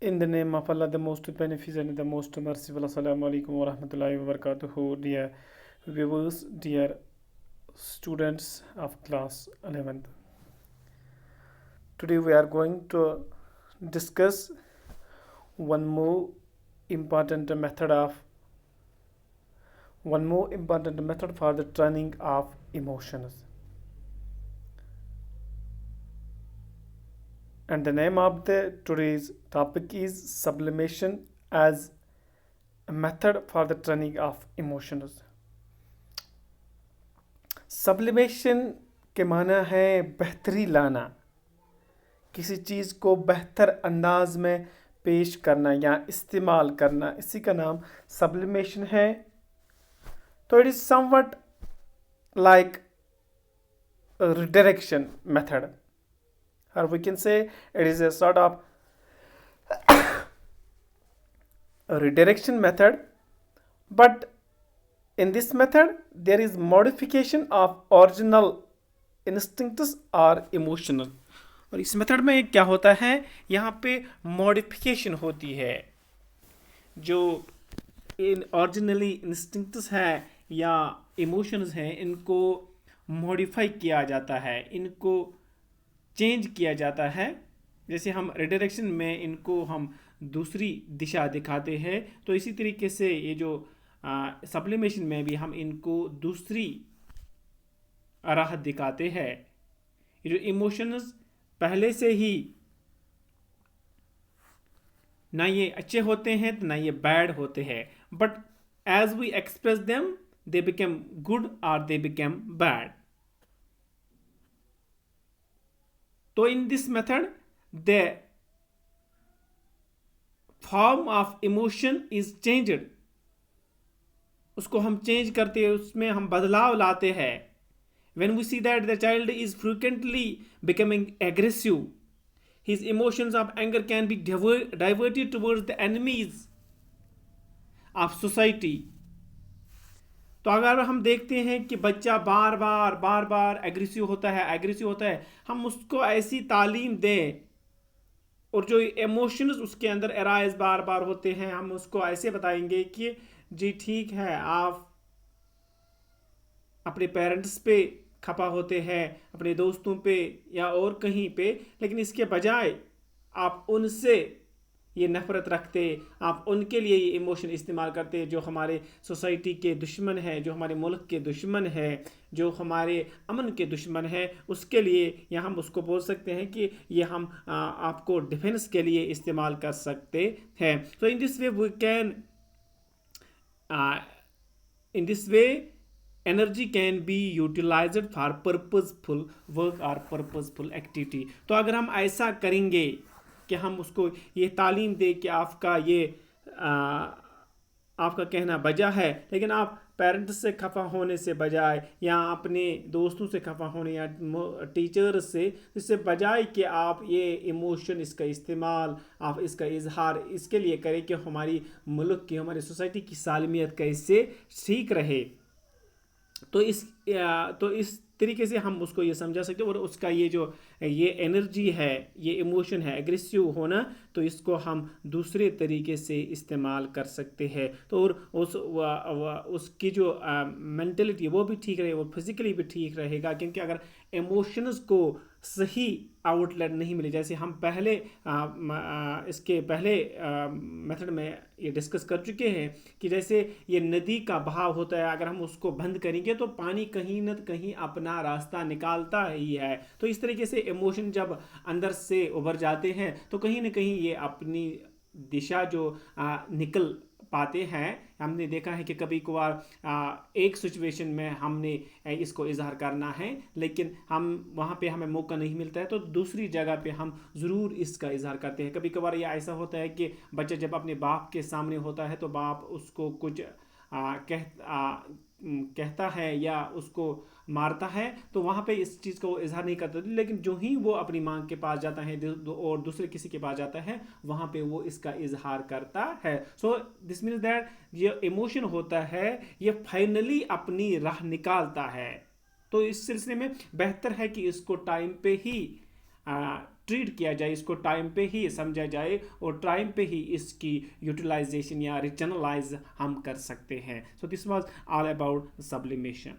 In the name of Allah, the most beneficent and the most merciful. Assalamu alaikum wa rahmatullahi wa barakatuhu. Dear viewers, dear students of class 11th. Today we are going to discuss one more important method for the training of emotions. And the name of the today's topic is sublimation as a method for the training of emotions. Sublimation के माना है बेहतरी लाना, किसी चीज़ को बेहतर अंदाज में पेश करना या इस्तेमाल करना, इसी का नाम सब्लिमेशन है. तो it is somewhat like redirection method, or we can say it is a sort of a redirection method, but in this method there is modification of original instincts or emotional. और इस method में क्या होता है, यहाँ पे modification होती है. जो इन ओरिजिनली इंस्टिंक्ट्स हैं या इमोशंस हैं, इनको मॉडिफाई किया जाता है, इनको चेंज किया जाता है. जैसे हम रिडायरेक्शन में इनको हम दूसरी दिशा दिखाते हैं, तो इसी तरीके से ये जो सब्लिमेशन में भी हम इनको दूसरी राह दिखाते हैं. ये जो इमोशंस पहले से ही ना ये अच्छे होते हैं तो ना ये बैड होते हैं, but as we express them they become good और दे बिकम बैड. तो in this method the form of emotion is changed. उसको हम चेंज करते हैं, उसमें हम बदलाव लाते हैं. When we see that the child is frequently becoming aggressive, his emotions of anger can be diverted towards the enemies of society. तो अगर हम देखते हैं कि बच्चा बार बार एग्रेसिव होता है, हम उसको ऐसी तालीम दें और जो इमोशंस उसके अंदर अराइज बार बार होते हैं, हम उसको ऐसे बताएंगे कि जी ठीक है, आप अपने पेरेंट्स पे खपा होते हैं, अपने दोस्तों पे या और कहीं पे, लेकिन इसके बजाय आप उनसे ये नफ़रत रखते, आप उनके लिए ये इमोशन इस्तेमाल करते जो हमारे सोसाइटी के दुश्मन है, जो हमारे मुल्क के दुश्मन है, जो हमारे अमन के दुश्मन है, उसके लिए, या हम उसको बोल सकते हैं कि ये हम आपको डिफेंस के लिए इस्तेमाल कर सकते हैं. So in this way we can in this way energy can be utilized for purposeful work or purposeful activity. तो अगर हम ऐसा करेंगे कि हम उसको ये तालीम दे कि आपका कहना बजा है, लेकिन आप पेरेंट्स से खफा होने से बजाय या अपने दोस्तों से खफा होने या टीचर से, इससे बजाय कि आप ये इमोशन इसका इस्तेमाल, आप इसका इजहार इसके लिए करें कि हमारी मुल्क की, हमारी सोसाइटी की सालमियत कैसे ठीक रहे, तो इस तरीके से हम उसको ये समझा सकते हैं. और उसका ये एनर्जी है, ये इमोशन है एग्रेसिव होना, तो इसको हम दूसरे तरीके से इस्तेमाल कर सकते हैं. तो और उसकी जो मेंटलिटी वो भी ठीक रहे, वो फिज़िकली भी ठीक रहेगा, क्योंकि अगर इमोशंस को सही आउटलेट नहीं मिले, जैसे हम पहले इसके पहले मेथड में ये डिस्कस कर चुके हैं कि जैसे ये नदी का बहाव होता है, अगर हम उसको बंद करेंगे तो पानी कहीं न कहीं अपना रास्ता निकालता ही है. तो इस तरीके से इमोशन जब अंदर से उभर जाते हैं तो कहीं न कहीं ये अपनी दिशा जो निकल पाते हैं. हमने देखा है कि कभी कभार एक सिचुएशन में हमने इसको इजहार करना है, लेकिन हम वहाँ पे हमें मौका नहीं मिलता है, तो दूसरी जगह पे हम ज़रूर इसका इजहार करते हैं. कभी कभार यह ऐसा होता है कि बच्चा जब अपने बाप के सामने होता है तो बाप उसको कुछ कहता है या उसको मारता है, तो वहाँ पे इस चीज़ को इजहार नहीं करता. लेकिन जो ही वो अपनी माँ के पास जाता है और दूसरे किसी के पास जाता है, वहाँ पे वो इसका इजहार करता है. सो दिस मीन्स दैट ये इमोशन होता है, ये फाइनली अपनी राह निकालता है. तो इस सिलसिले में बेहतर है कि इसको टाइम पे ही ट्रीट किया जाए, इसको टाइम पे ही समझा जाए और टाइम पे ही इसकी यूटिलाइजेशन या रिचनलाइज हम कर सकते हैं. So this was all about sublimation.